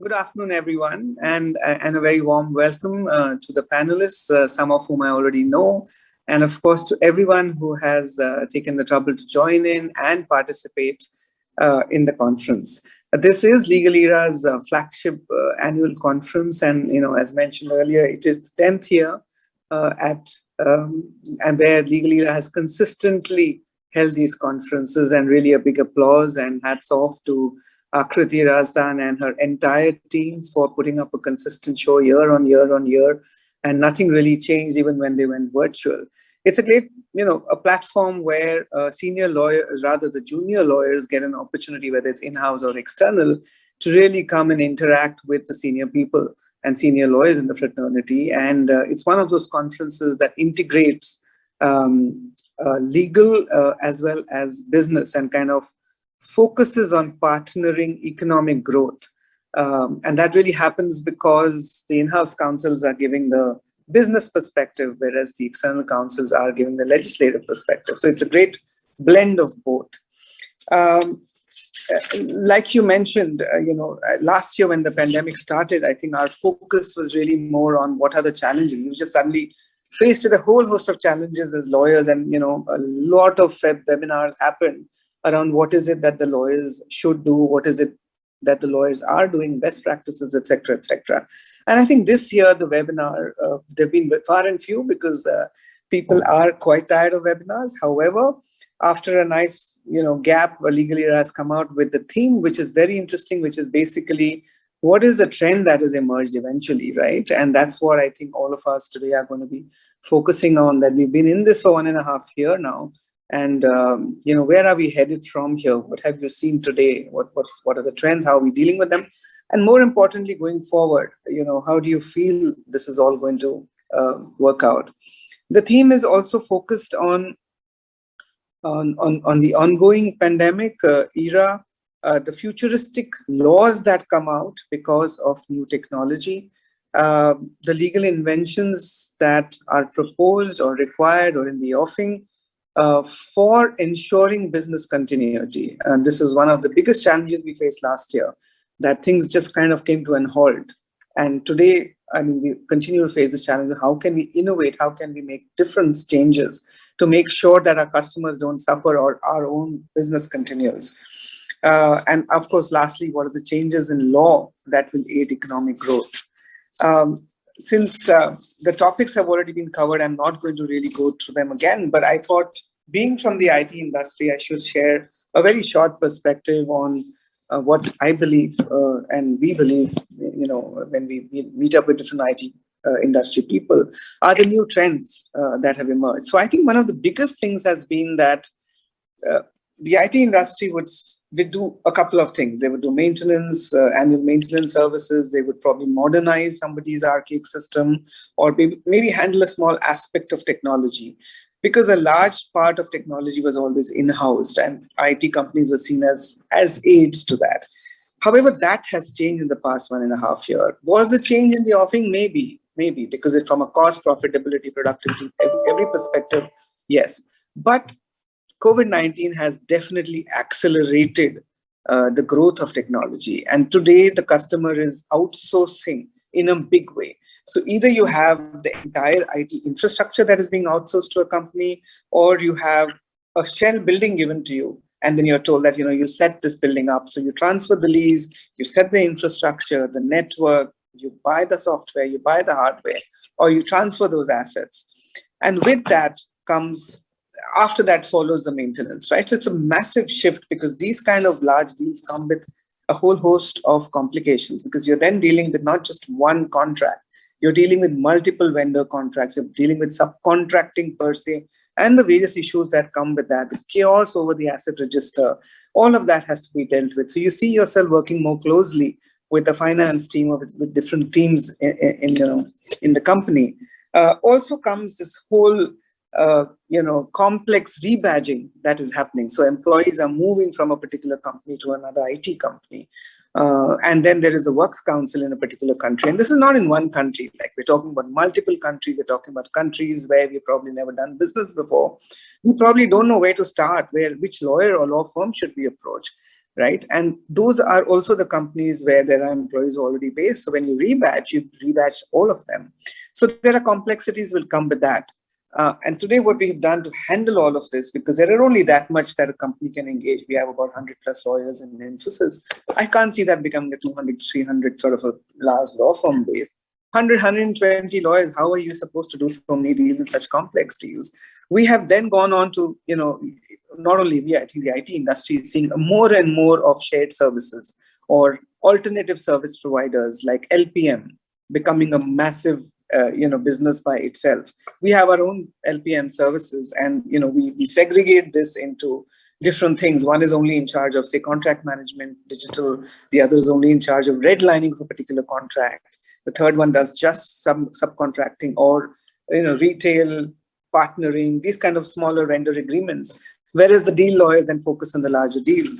Good afternoon, everyone, and a very warm welcome to the panelists, some of whom I already know, and of course to everyone who has taken the trouble to join in and participate in the conference. This is Legal Era's flagship annual conference, and as mentioned earlier, it is the 10th year at and where Legal Era has consistently held these conferences, and really a big applause and hats off to Akriti Razdan and her entire team for putting up a consistent show year on year on year, and nothing really changed even when they went virtual. It's a great, a platform where senior lawyers, rather the junior lawyers, get an opportunity, whether it's in-house or external, to really come and interact with the senior people and senior lawyers in the fraternity. And it's one of those conferences that integrates legal as well as business, and kind of focuses on partnering economic growth. And that really happens because the in-house counsels are giving the business perspective, whereas the external counsels are giving the legislative perspective. So it's a great blend of both. Like you mentioned, last year when the pandemic started, I think our focus was really more on what are the challenges. We were just suddenly faced with a whole host of challenges as lawyers, and a lot of webinars happened around what is it that the lawyers should do, what is it that the lawyers are doing, best practices, etc., etc. And I think this year the webinar, they've been far and few because people are quite tired of webinars. However, after a nice gap, Legal Era has come out with the theme, which is very interesting, which is basically what is the trend that has emerged eventually, right? And that's what I think all of us today are going to be focusing on, that we've been in this for 1.5 years now. And where are we headed from here? What have you seen today? What are the trends? How are we dealing with them? And more importantly, going forward, how do you feel this is all going to work out? The theme is also focused on the ongoing pandemic era, the futuristic laws that come out because of new technology, the legal inventions that are proposed or required or in the offing, for ensuring business continuity. And this is one of the biggest challenges we faced last year, that things just kind of came to an halt. And today, we continue to face the challenge of how can we innovate, how can we make different changes to make sure that our customers don't suffer or our own business continues. And of course, lastly, what are the changes in law that will aid economic growth? Since the topics have already been covered, I'm not going to really go through them again, but I thought, being from the IT industry, I should share a very short perspective on what I believe and we believe, when we meet up with different IT industry people, are the new trends that have emerged. So I think one of the biggest things has been that the IT industry would do a couple of things. They would do maintenance, annual maintenance services. They would probably modernize somebody's archaic system, or maybe handle a small aspect of technology, because a large part of technology was always in-housed, and IT companies were seen as aids to that. However, that has changed in the past 1.5 years. Was the change in the offering? Maybe, because from a cost, profitability, productivity, every perspective, yes. But COVID-19 has definitely accelerated the growth of technology. And today, the customer is outsourcing in a big way. So either you have the entire IT infrastructure that is being outsourced to a company, or you have a shell building given to you, and then you're told that you set this building up. So you transfer the lease, you set the infrastructure, the network, you buy the software, you buy the hardware, or you transfer those assets. And with that comes, after that follows the maintenance, right? So it's a massive shift, because these kind of large deals come with a whole host of complications, because you're then dealing with not just one contract, you're dealing with multiple vendor contracts, you're dealing with subcontracting per se, and the various issues that come with that, the chaos over the asset register, all of that has to be dealt with. So you see yourself working more closely with the finance team or with different teams in the company. Also comes this whole complex rebadging that is happening. So employees are moving from a particular company to another IT company. And then there is the works council in a particular country. And this is not in one country. Like, we're talking about multiple countries. We're talking about countries where we've probably never done business before. We probably don't know where to start, which lawyer or law firm should we approach. right? And those are also the companies where there are employees already based. So when you rebadge all of them. So there are complexities will come with that. And today what we have done to handle all of this, because there are only that much that a company can engage. We have about 100 plus lawyers in Infosys. I can't see that becoming a 200, 300 sort of a large law firm base. 100, 120 lawyers, how are you supposed to do so many deals and such complex deals? We have then gone on to, not only we, I think the IT industry is seeing more and more of shared services or alternative service providers like LPM becoming a massive business by itself. We have our own LPM services, and we segregate this into different things. One is only in charge of, say, contract management, digital. The other is only in charge of redlining of a particular contract. The third one does just some subcontracting or retail partnering, these kind of smaller vendor agreements, whereas the deal lawyers then focus on the larger deals.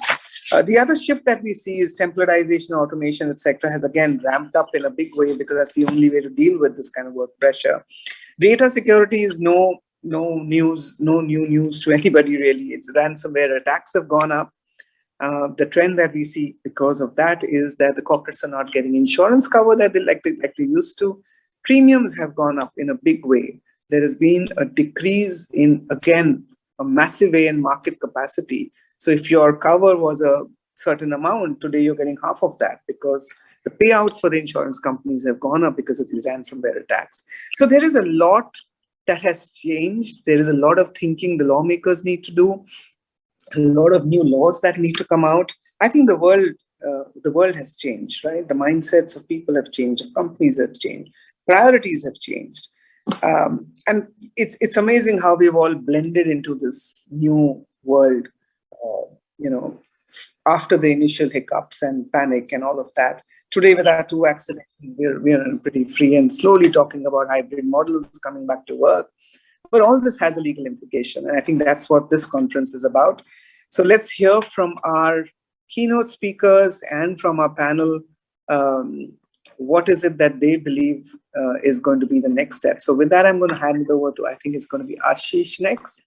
The other shift that we see is templarization, automation, etc., has again ramped up in a big way, because that's the only way to deal with this kind of work pressure. Data security is no new news to anybody, really. It's ransomware attacks have gone up. The trend that we see because of that is that the corporates are not getting insurance cover that they used to. Premiums have gone up in a big way. There has been a decrease in, again, a massive way in market capacity. So if your cover was a certain amount, today you're getting half of that, because the payouts for the insurance companies have gone up because of these ransomware attacks. So there is a lot that has changed. There is a lot of thinking the lawmakers need to do, a lot of new laws that need to come out. I think the world has changed, right? The mindsets of people have changed, of companies have changed, priorities have changed. And it's amazing how we've all blended into this new world, after the initial hiccups and panic and all of that. Today, with our two accidents, we're pretty free and slowly talking about hybrid models coming back to work. But all this has a legal implication, and I think that's what this conference is about. So let's hear from our keynote speakers and from our panel, what is it that they believe is going to be the next step. So with that, I'm going to hand it over to, I think it's going to be Ashish next.